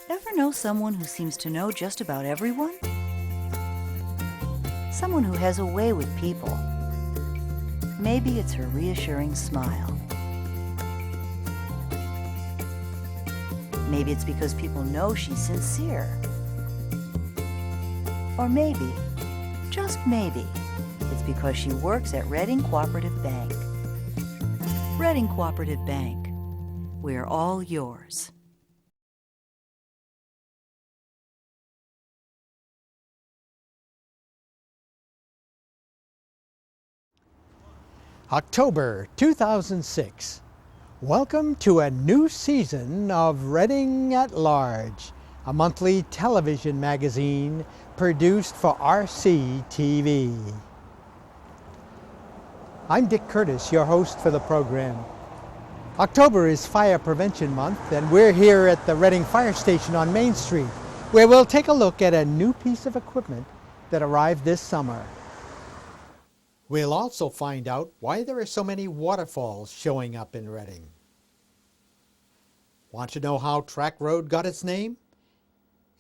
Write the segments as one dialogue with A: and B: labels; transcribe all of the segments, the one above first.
A: Ever know someone who seems to know just about everyone? Someone who has a way with people. Maybe it's her reassuring smile. Maybe it's because people know she's sincere. Or maybe, just maybe, it's because she works at Reading Cooperative Bank. Reading Cooperative Bank. We're all yours.
B: October 2006. Welcome to a new season of Reading at Large, a monthly television magazine produced for RCTV. I'm Dick Curtis, your host for the program. October is Fire Prevention Month, and we're here at the Reading Fire Station on Main Street, where we'll take a look at a new piece of equipment that arrived this summer. We'll also find out why there are so many waterfalls showing up in Reading. Want to know how Track Road got its name?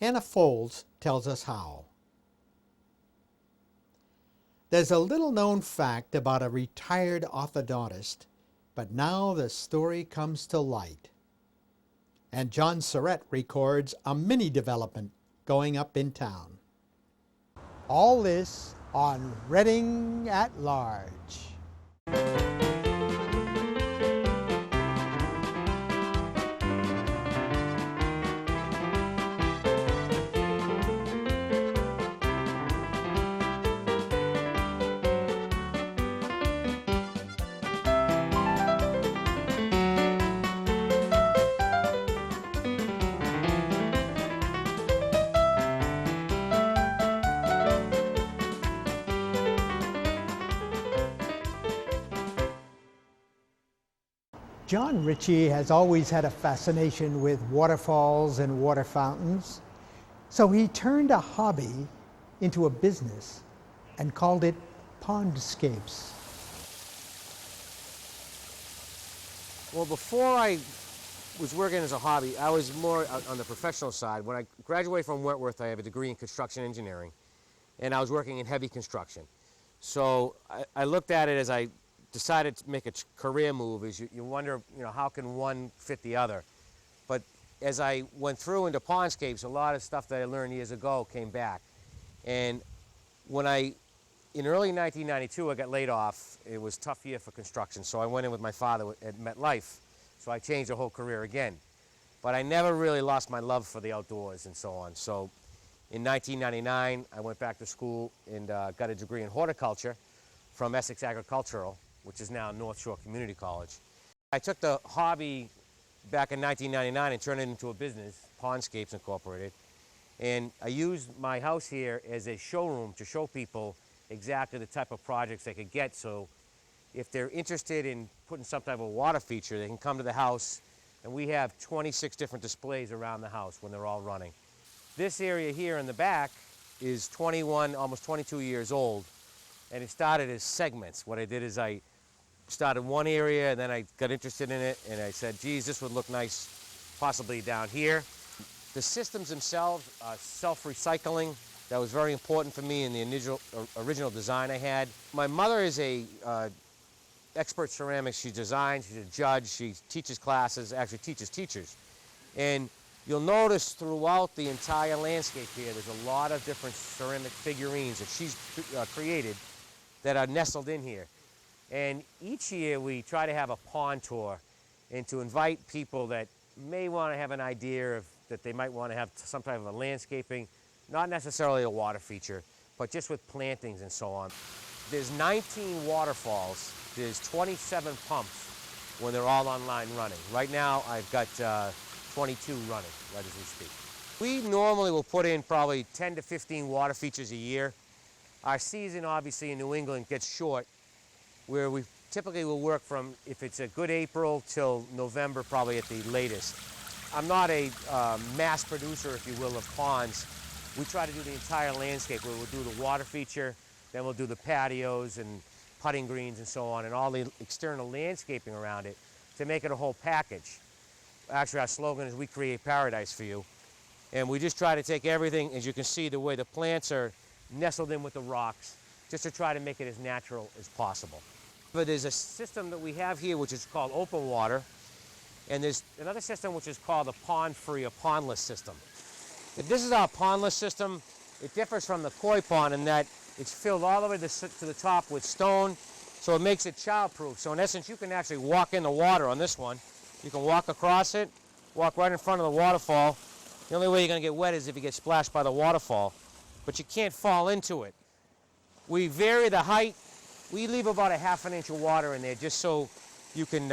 B: Anna Foles tells us how. There's a little-known fact about a retired orthodontist, but now the story comes to light. And John Surrett records a mini-development going up in town. All this on Reading at Large. John Ritchie has always had a fascination with waterfalls and water fountains, so he turned a hobby into a business and called it Pondscapes.
C: Well, before I was working as a hobby, I was more on the professional side. When I graduated from Wentworth, I have a degree in construction engineering, and I was working in heavy construction. So I looked at it as I decided to make a career move. Is you wonder, how can one fit the other? But as I went through into Pondscapes, a lot of stuff that I learned years ago came back. And in early 1992, I got laid off. It was a tough year for construction, so I went in with my father at MetLife. So I changed the whole career again. But I never really lost my love for the outdoors and so on. So in 1999, I went back to school and got a degree in horticulture from Essex Agricultural, which is now North Shore Community College. I took the hobby back in 1999 and turned it into a business, Pondscapes Incorporated. And I used my house here as a showroom to show people exactly the type of projects they could get. So if they're interested in putting some type of water feature, they can come to the house, and we have 26 different displays around the house when they're all running. This area here in the back is 21, almost 22 years old, and it started as segments. What I did is I started one area, and then I got interested in it, and I said, geez, this would look nice possibly down here. The systems themselves are self-recycling. That was very important for me in the original design I had. My mother is a expert ceramics. She designs, she's a judge, she teaches classes, actually teaches teachers. And you'll notice throughout the entire landscape here, there's a lot of different ceramic figurines that she's created that are nestled in here. And each year we try to have a pond tour and to invite people that may want to have an idea of that they might want to have some type of a landscaping, not necessarily a water feature, but just with plantings and so on. There's 19 waterfalls, there's 27 pumps when they're all online running. Right now I've got 22 running right as we speak. We normally will put in probably 10 to 15 water features a year. Our season obviously in New England gets short, where we typically will work from, if it's a good April till November probably at the latest. I'm not a mass producer, if you will, of ponds. We try to do the entire landscape where we'll do the water feature, then we'll do the patios and putting greens and so on, and all the external landscaping around it to make it a whole package. Actually, our slogan is, we create paradise for you. And we just try to take everything, as you can see, the way the plants are nestled in with the rocks, just to try to make it as natural as possible. But there's a system that we have here which is called open water, and there's another system which is called a pond-free or pondless system. If this is our pondless system, it differs from the koi pond in that it's filled all the way to the top with stone, so it makes it child-proof. So in essence, you can actually walk in the water on this one. You can walk across it, walk right in front of the waterfall. The only way you're going to get wet is if you get splashed by the waterfall, but you can't fall into it. We vary the height. We leave about a ½ inch of water in there just so you can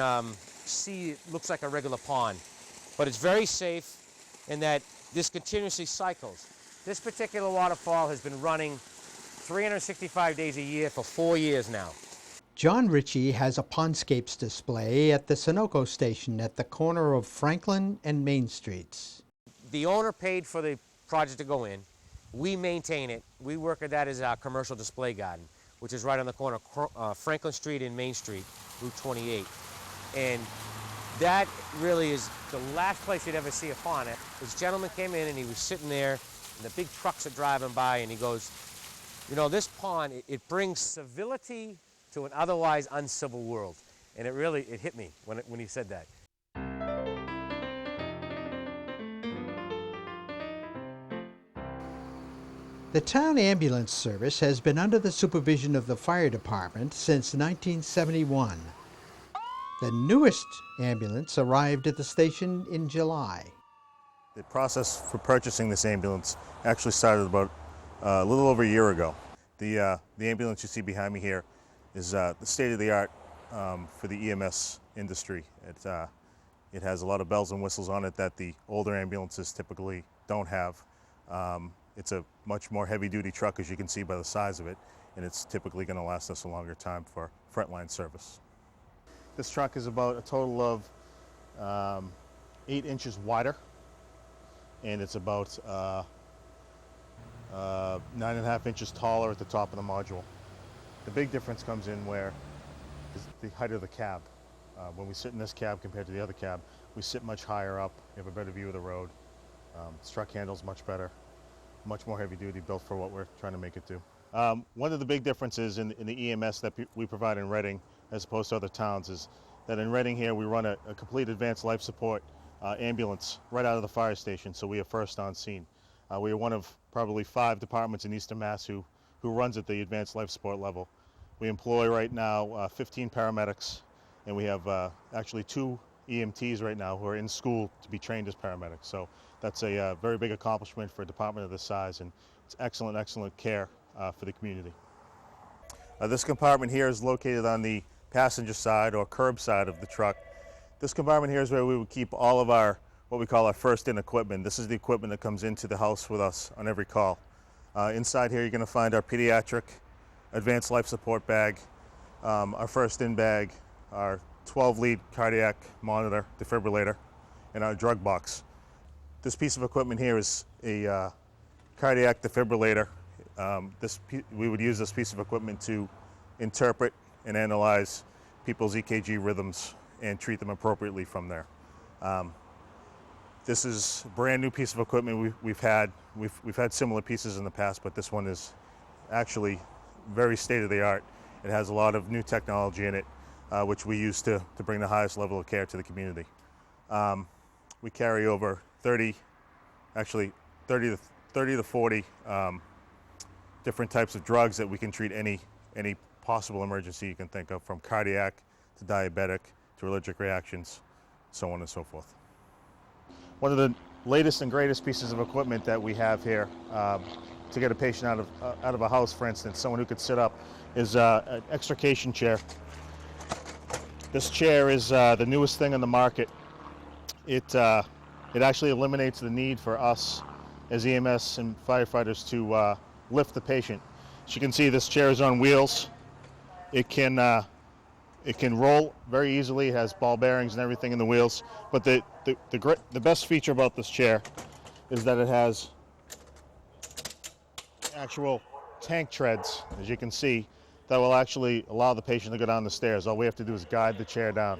C: see it looks like a regular pond. But it's very safe in that this continuously cycles. This particular waterfall has been running 365 days a year for 4 years now.
B: John Ritchie has a pondscapes display at the Sunoco station at the corner of Franklin and Main Streets.
C: The owner paid for the project to go in. We maintain it. We work at that as our commercial display garden, which is right on the corner of Franklin Street and Main Street, Route 28. And that really is the last place you'd ever see a pond. This gentleman came in and he was sitting there, and the big trucks are driving by, and he goes, you know, this pond, it brings civility to an otherwise uncivil world. And it hit me when he said that.
B: The town ambulance service has been under the supervision of the fire department since 1971. The newest ambulance arrived at the station in July.
D: The process for purchasing this ambulance actually started about a little over a year ago. The ambulance you see behind me here is the state-of-the-art for the EMS industry. It has a lot of bells and whistles on it that the older ambulances typically don't have. It's a much more heavy-duty truck, as you can see by the size of it, and it's typically going to last us a longer time for frontline service. This truck is about a total of 8 inches wider, and it's about 9.5 inches taller at the top of the module. The big difference comes in where is the height of the cab. When we sit in this cab compared to the other cab, we sit much higher up. We have a better view of the road. This truck handles much better, much more heavy duty, built for what we're trying to make it do. One of the big differences in the EMS that we provide in Reading as opposed to other towns is that in Reading here we run a complete advanced life support ambulance right out of the fire station, so we are first on scene. We are one of probably 5 departments in Eastern Mass who runs at the advanced life support level. We employ right now 15 paramedics, and we have actually 2 EMTs right now who are in school to be trained as paramedics. So that's a very big accomplishment for a department of this size, and it's excellent care for the community. This compartment here is located on the passenger side or curb side of the truck. This compartment here is where we would keep all of our what we call our first-in equipment. This is the equipment that comes into the house with us on every call. Inside here you're going to find our pediatric advanced life support bag, our first-in bag, our 12-lead cardiac monitor defibrillator, and our drug box. This piece of equipment here is a cardiac defibrillator. We would use this piece of equipment to interpret and analyze people's EKG rhythms and treat them appropriately from there. This is a brand new piece of equipment we've had similar pieces in the past, but this one is actually very state-of-the-art. It has a lot of new technology in it, which we use to bring the highest level of care to the community. We carry over 30 to 40 different types of drugs that we can treat any possible emergency you can think of, from cardiac to diabetic to allergic reactions, so on and so forth. One of the latest and greatest pieces of equipment that we have here to get a patient out of a house, for instance, someone who could sit up, is an extrication chair. This chair is the newest thing on the market. It actually eliminates the need for us as EMS and firefighters to lift the patient. As you can see, this chair is on wheels. It can roll very easily. It has ball bearings and everything in the wheels. But the best feature about this chair is that it has actual tank treads, as you can see, that will actually allow the patient to go down the stairs. All we have to do is guide the chair down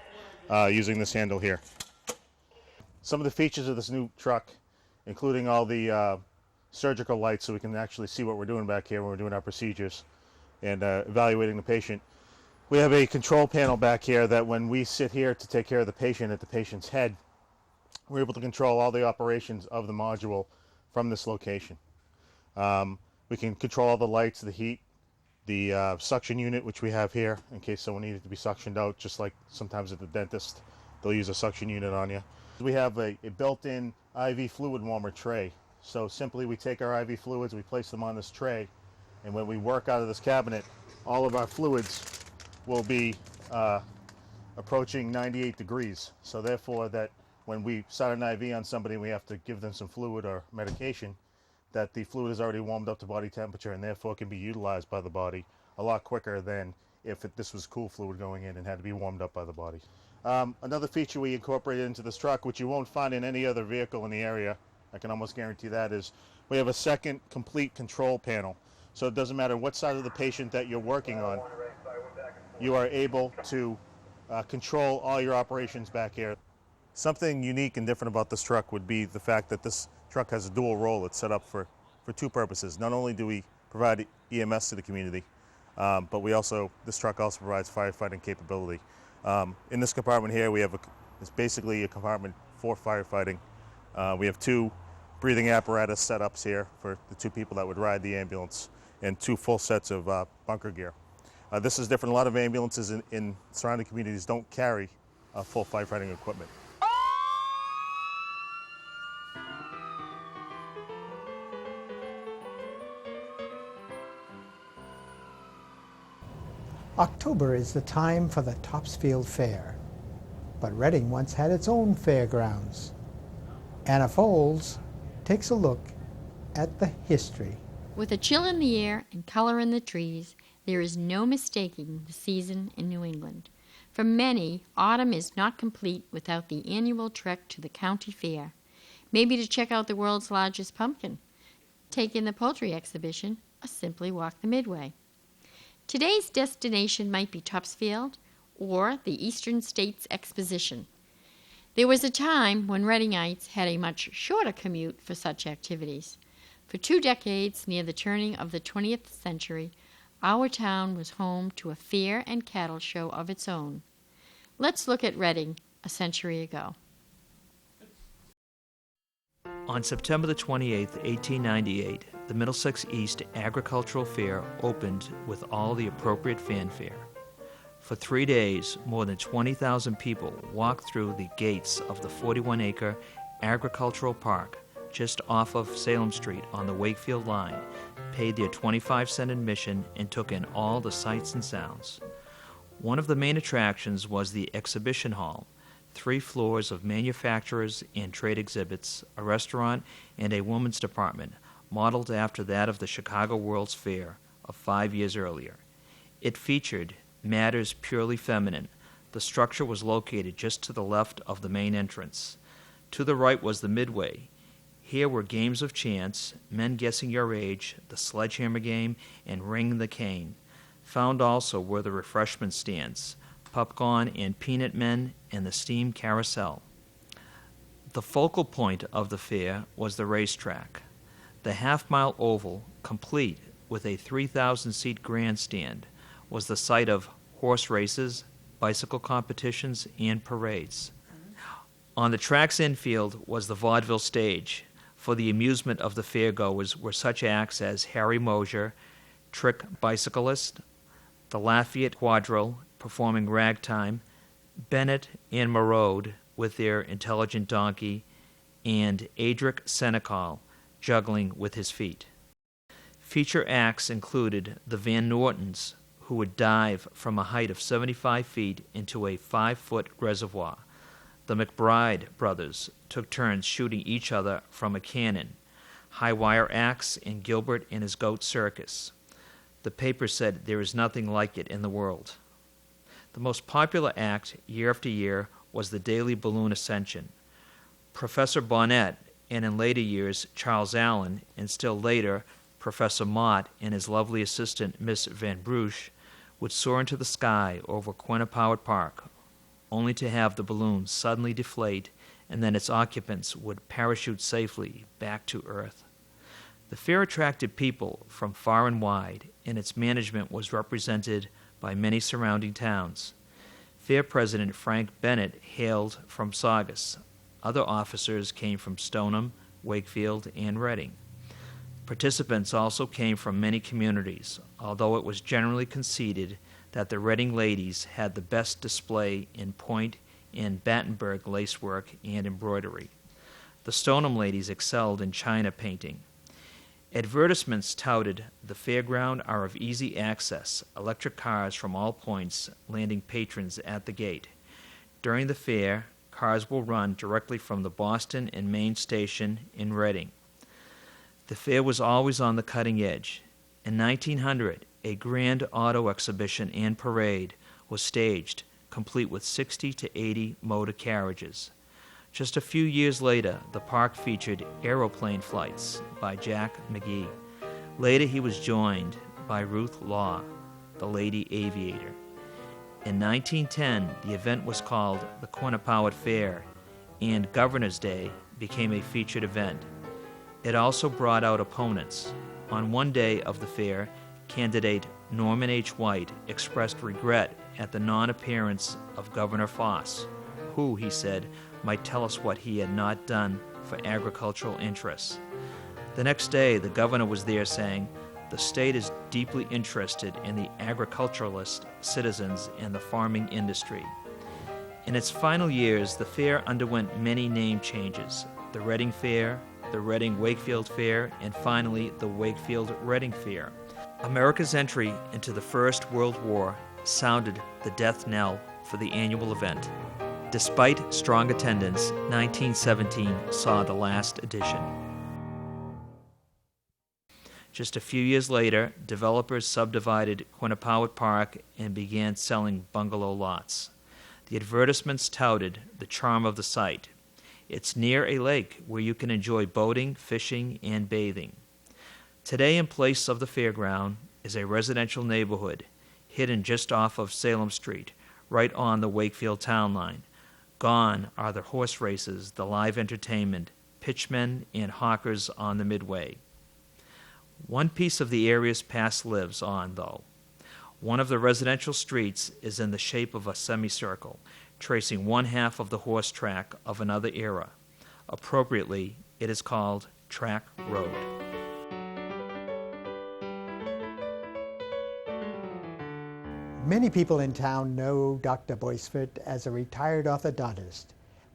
D: using this handle here. Some of the features of this new truck including all the surgical lights so we can actually see what we're doing back here when we're doing our procedures and evaluating the patient. We have a control panel back here that when we sit here to take care of the patient at the patient's head, we're able to control all the operations of the module from this location. We can control all the lights, the heat, the suction unit, which we have here in case someone needed to be suctioned out, just like sometimes at the dentist, they'll use a suction unit on you. We have a built-in IV fluid warmer tray. So simply we take our IV fluids, we place them on this tray, and when we work out of this cabinet, all of our fluids will be approaching 98 degrees. So therefore that when we start an IV on somebody and we have to give them some fluid or medication, that the fluid is already warmed up to body temperature and therefore can be utilized by the body a lot quicker than if this was cool fluid going in and had to be warmed up by the body. Another feature we incorporated into this truck, which you won't find in any other vehicle in the area, I can almost guarantee that, is we have a second complete control panel. So it doesn't matter what side of the patient that you're working on, you are able to control all your operations back here. Something unique and different about this truck would be the fact that this truck has a dual role. It's set up for two purposes. Not only do we provide EMS to the community, but this truck also provides firefighting capability. In this compartment here, it's basically a compartment for firefighting. We have 2 breathing apparatus setups here for the 2 people that would ride the ambulance and 2 full sets of bunker gear. This is different. A lot of ambulances in surrounding communities don't carry full firefighting equipment.
B: October is the time for the Topsfield Fair, but Reading once had its own fairgrounds. Anna Foles takes a look at the history.
E: With a chill in the air and color in the trees, there is no mistaking the season in New England. For many, autumn is not complete without the annual trek to the county fair, maybe to check out the world's largest pumpkin, take in the poultry exhibition, or simply walk the Midway. Today's destination might be Topsfield or the Eastern States Exposition. There was a time when Readingites had a much shorter commute for such activities. For 2 decades, near the turning of the 20th century, our town was home to a fair and cattle show of its own. Let's look at Reading a century ago.
F: On September the 28th, 1898, the Middlesex East Agricultural Fair opened with all the appropriate fanfare. For 3 days, more than 20,000 people walked through the gates of the 41-acre agricultural park just off of Salem Street on the Wakefield line, paid their 25-cent admission, and took in all the sights and sounds. One of the main attractions was the exhibition hall, 3 floors of manufacturers and trade exhibits, a restaurant, and a women's department, modeled after that of the Chicago World's Fair of 5 years earlier. It featured matters purely feminine. The structure was located just to the left of the main entrance. To the right was the Midway. Here were games of chance, men guessing your age, the sledgehammer game, and ring the cane. Found also were the refreshment stands, popcorn and peanut men, and the steam carousel. The focal point of the fair was the racetrack. The half-mile oval, complete with a 3,000-seat grandstand, was the site of horse races, bicycle competitions, and parades. On the track's infield was the vaudeville stage. For the amusement of the fairgoers were such acts as Harry Mosier, Trick Bicyclist, the Lafayette Quadrille performing ragtime, Bennett and Marode with their intelligent donkey, and Adric Senecal juggling with his feet. Feature acts included the Van Nortons, who would dive from a height of 75 feet into a 5-foot reservoir. The McBride brothers took turns shooting each other from a cannon. High wire acts and Gilbert and his goat circus. The paper said there is nothing like it in the world. The most popular act year after year was the daily balloon ascension. Professor Bonnet, and in later years Charles Allen, and still later Professor Mott and his lovely assistant Miss Van Bruch, would soar into the sky over Quinnipiac Park, only to have the balloon suddenly deflate and then its occupants would parachute safely back to Earth. The fair attracted people from far and wide, and its management was represented by many surrounding towns. Fair President Frank Bennett hailed from Saugus. Other officers came from Stoneham, Wakefield, and Reading. Participants also came from many communities, although it was generally conceded that the Reading ladies had the best display in point and Battenberg lacework and embroidery. The Stoneham ladies excelled in china painting. Advertisements touted the fairground are of easy access, electric cars from all points landing patrons at the gate. During the fair, cars will run directly from the Boston and Maine station in Reading. The fair was always on the cutting edge. In 1900, a grand auto exhibition and parade was staged, complete with 60 to 80 motor carriages. Just a few years later, the park featured aeroplane flights by Jack McGee. Later, he was joined by Ruth Law, the Lady Aviator. In 1910, the event was called the Quinnipiac Fair, and Governor's Day became a featured event. It also brought out opponents. On one day of the fair, candidate Norman H. White expressed regret at the non-appearance of Governor Foss, who, he said, might tell us what he had not done for agricultural interests. The next day, the governor was there saying, "The state is deeply interested in the agriculturalist citizens and the farming industry." In its final years, the fair underwent many name changes: the Reading Fair, the Reading Wakefield Fair, and finally the Wakefield Reading Fair. America's entry into the First World War sounded the death knell for the annual event. Despite strong attendance, 1917 saw the last edition. Just a few years later, developers subdivided Quinnipiac Park and began selling bungalow lots. The advertisements touted the charm of the site. It's near a lake where you can enjoy boating, fishing, and bathing. Today, in place of the fairground, is a residential neighborhood hidden just off of Salem Street, right on the Wakefield town line. Gone are the horse races, the live entertainment, pitchmen, and hawkers on the Midway. One piece of the area's past lives on, though. One of the residential streets is in the shape of a semicircle, tracing one half of the horse track of another era. Appropriately, it is called Track Road.
B: Many people in town know Dr. Boisfort as a retired orthodontist,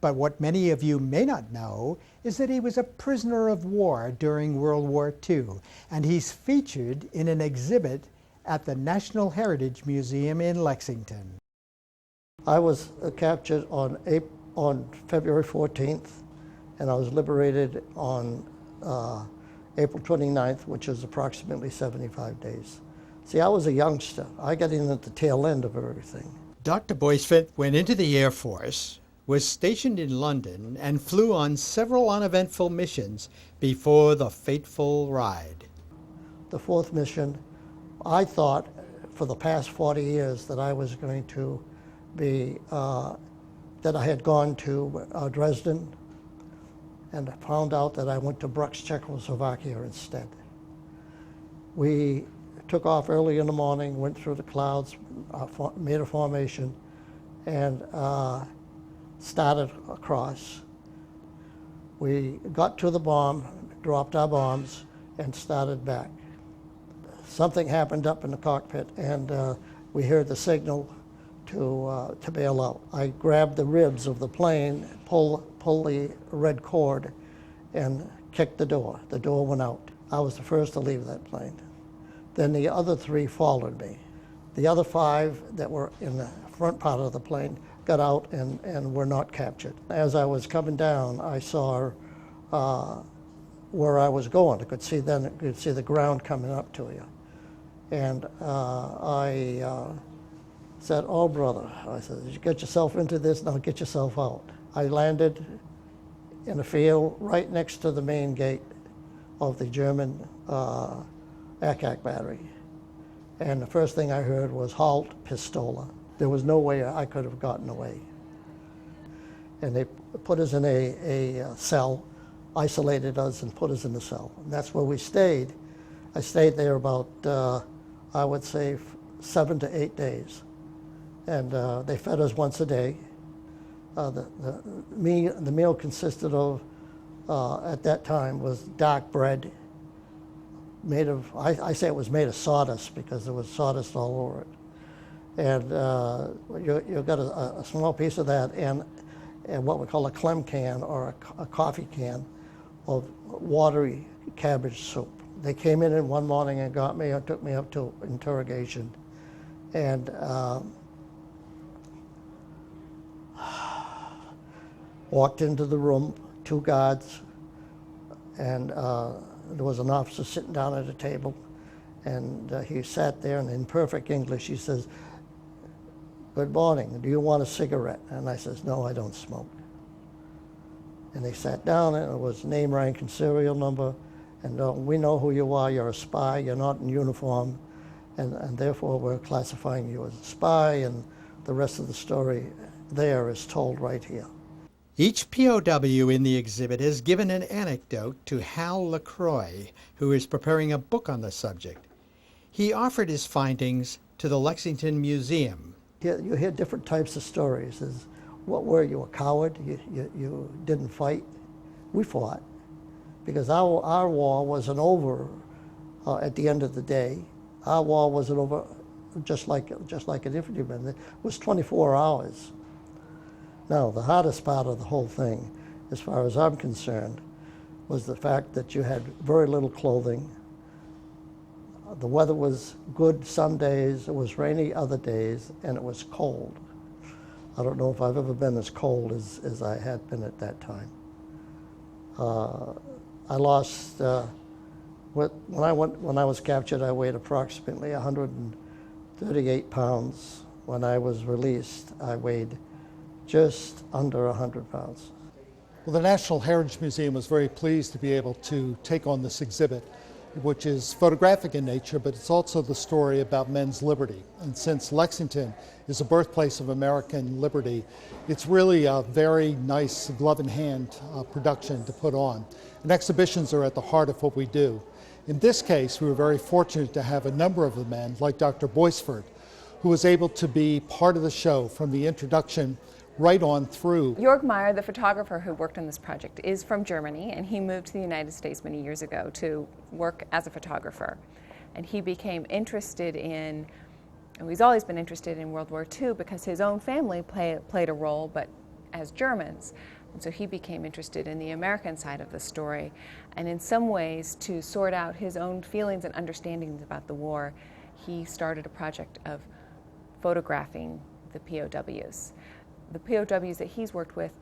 B: but what many of you may not know is that he was a prisoner of war during World War II, and he's featured in an exhibit at the National Heritage Museum in Lexington.
G: I was captured on February 14th, and I was liberated on April 29th, which is approximately 75 days. See, I was a youngster. I got in at the tail end of everything.
B: Dr. Boisfort went into the Air Force, was stationed in London, and flew on several uneventful missions before the fateful ride.
G: The fourth mission, I thought for the past 40 years that I was going to be, that I had gone to Dresden, and I found out that I went to Brux, Czechoslovakia instead. We took off early in the morning, went through the clouds, made a formation, and started across. We got to the bomb, dropped our bombs, and started back. Something happened up in the cockpit, and we heard the signal to bail out. I grabbed the ribs of the plane, pull the red cord, and kicked the door. The door went out. I was the first to leave that plane. Then the other three followed me. The other five that were in the front part of the plane got out and were not captured. As I was coming down, I saw where I was going. I could see the ground coming up to you. And I said, "Oh, brother," I said, "you get yourself into this, now get yourself out." I landed in a field right next to the main gate of the German Aircraft battery. And the first thing I heard was, "Halt, Pistola." There was no way I could have gotten away. and they put us in a cell, isolated us and put us in the cell. And that's where we stayed. I stayed there about, I would say, 7 to 8 days. And they fed us once a day. The meal consisted of, at that time, was dark bread made of, I say it was made of sawdust because there was sawdust all over it. And you got a small piece of that and what we call a clem can or a coffee can of watery cabbage soup. They came in one morning and got me and took me up to interrogation. And walked into the room, 2 guards, and there was an officer sitting down at a table, and he sat there, and in perfect English he says, "Good morning, do you want a cigarette?" And I says, "No, I don't smoke." And they sat down, and it was name, rank, and serial number, and we know who you are, you're a spy, you're not in uniform, and therefore we're classifying you as a spy, and the rest of the story there is told right here.
B: Each POW in the exhibit has given an anecdote to Hal LaCroix, who is preparing a book on the subject. He offered his findings to the Lexington Museum.
G: You hear different types of stories. What were you, a coward? You didn't fight? We fought, because our war wasn't over at the end of the day. Our war wasn't over just like an infantryman. It was 24 hours. Now, the hardest part of the whole thing, as far as I'm concerned, was the fact that you had very little clothing. The weather was good some days, it was rainy other days, and it was cold. I don't know if I've ever been as cold as I had been at that time. I lost, when I was captured, I weighed approximately 138 pounds. When I was released, I weighed just under 100 pounds.
H: Well, the National Heritage Museum was very pleased to be able to take on this exhibit, which is photographic in nature, but it's also the story about men's liberty. And since Lexington is the birthplace of American liberty, it's really a very nice glove-in-hand production to put on. And exhibitions are at the heart of what we do. In this case, we were very fortunate to have a number of the men, like Dr. Boisford, who was able to be part of the show from the introduction right on through.
I: Jörg Meyer, the photographer who worked on this project, is from Germany, and he moved to the United States many years ago to work as a photographer. And he became interested in, and he's always been interested in World War II because his own family played a role, but as Germans. And so he became interested in the American side of the story. And in some ways, to sort out his own feelings and understandings about the war, he started a project of photographing the POWs. The POWs that he's worked with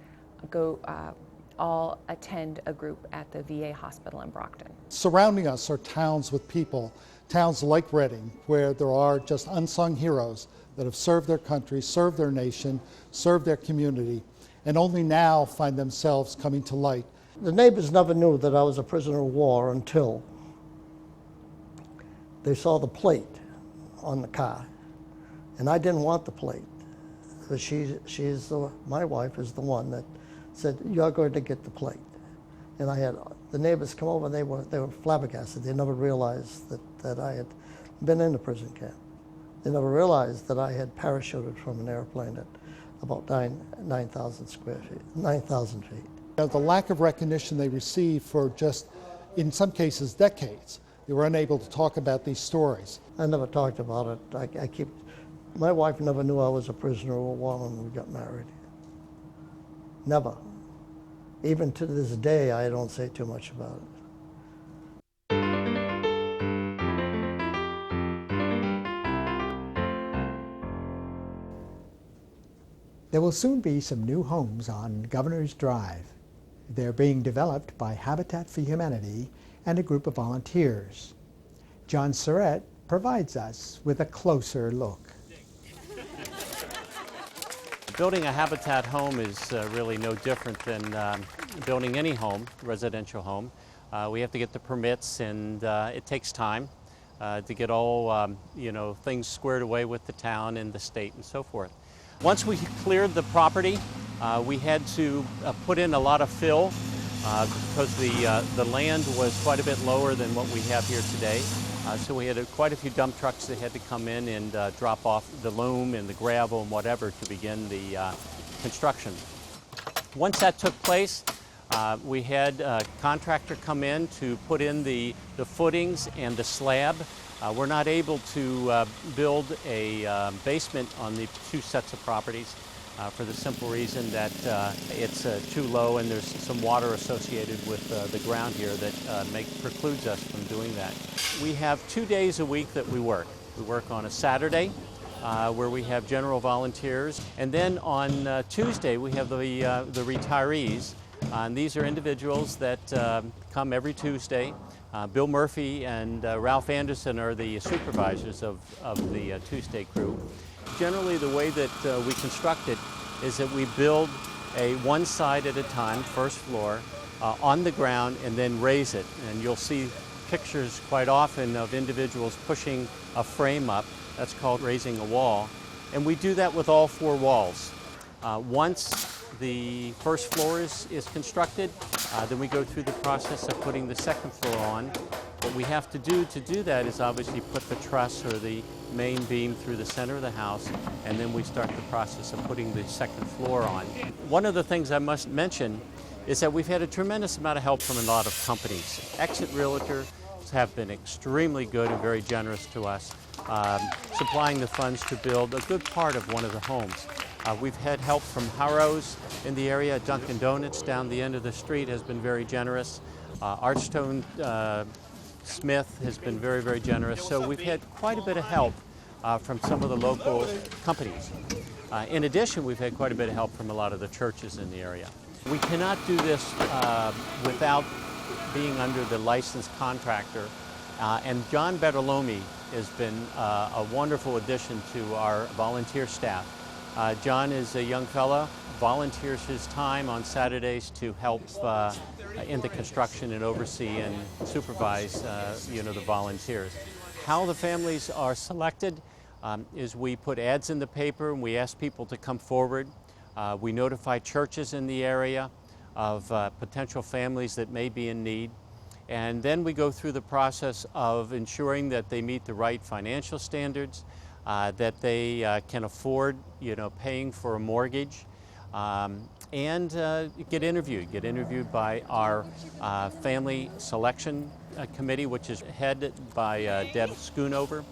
I: all attend a group at the VA hospital in Brockton.
H: Surrounding us are towns with people, towns like Reading, where there are just unsung heroes that have served their country, served their nation, served their community, and only now find themselves coming to light.
G: The neighbors never knew that I was a prisoner of war until they saw the plate on the car. And I didn't want the plate. But my wife is the one that said, "You're going to get the plate." And I had the neighbors come over, and they were flabbergasted. They never realized that I had been in a prison camp. They never realized that I had parachuted from an airplane at about 9,000 feet.
H: The lack of recognition they received for just, in some cases, decades. They were unable to talk about these stories.
G: I never talked about it. My wife never knew I was a prisoner of war when we got married. Never. Even to this day, I don't say too much about it.
B: There will soon be some new homes on Governor's Drive. They're being developed by Habitat for Humanity and a group of volunteers. John Surratt provides us with a closer look.
J: Building a Habitat home is really no different than building any home, residential home. We have to get the permits, and it takes time to get all things squared away with the town and the state and so forth. Once we cleared the property, We had to put in a lot of fill because the land was quite a bit lower than what we have here today. So we had quite a few dump trucks that had to come in and drop off the loam and the gravel and whatever to begin the construction. Once that took place, we had a contractor come in to put in the footings and the slab. We're not able to build a basement on the two sets of properties for the simple reason that it's too low and there's some water associated with the ground here that precludes us from doing that. We have 2 days a week that we work. We work on a Saturday where we have general volunteers, and then on Tuesday we have the retirees. And these are individuals that come every Tuesday. Bill Murphy and Ralph Anderson are the supervisors of the Tuesday crew. Generally, the way that we construct it is that we build one side at a time, first floor, on the ground, and then raise it. And you'll see pictures quite often of individuals pushing a frame up. That's called raising a wall. And we do that with all 4 walls. Once the first floor is constructed, then we go through the process of putting the second floor on. What we have to do that is obviously put the truss or the main beam through the center of the house, and then we start the process of putting the second floor on. One of the things I must mention is that we've had a tremendous amount of help from a lot of companies. Exit Realtors have been extremely good and very generous to us, supplying the funds to build a good part of one of the homes. We've had help from Harrow's in the area. Dunkin' Donuts down the end of the street has been very generous. Archstone Smith has been very, very generous. So we've had quite a bit of help from some of the local companies. In addition, we've had quite a bit of help from a lot of the churches in the area. We cannot do this without being under the licensed contractor. And John Bertolomi has been a wonderful addition to our volunteer staff. John is a young fellow, volunteers his time on Saturdays to help in the construction and oversee and supervise the volunteers. How the families are selected is we put ads in the paper and we ask people to come forward. We notify churches in the area of potential families that may be in need. And then we go through the process of ensuring that they meet the right financial standards, that they can afford, paying for a mortgage, and get interviewed by our family selection committee, which is headed by Deb Schoonover.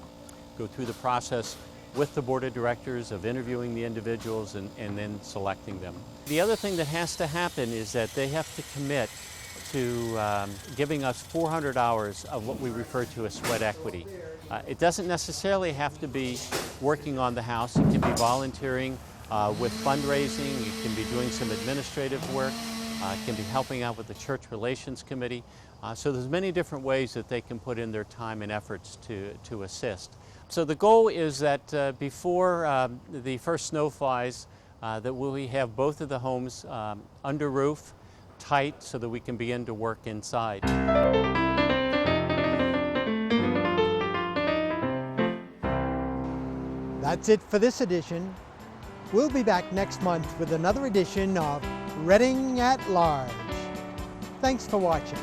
J: Go through the process with the board of directors of interviewing the individuals and then selecting them. The other thing that has to happen is that they have to commit to giving us 400 hours of what we refer to as sweat equity. It doesn't necessarily have to be working on the house. It can be volunteering with fundraising. It can be doing some administrative work. It can be helping out with the church relations committee. So there's many different ways that they can put in their time and efforts to assist. So the goal is that before the first snow flies, that we have both of the homes under roof, tight, so that we can begin to work inside.
B: That's it for this edition. We'll be back next month with another edition of Reading at Large. Thanks for watching.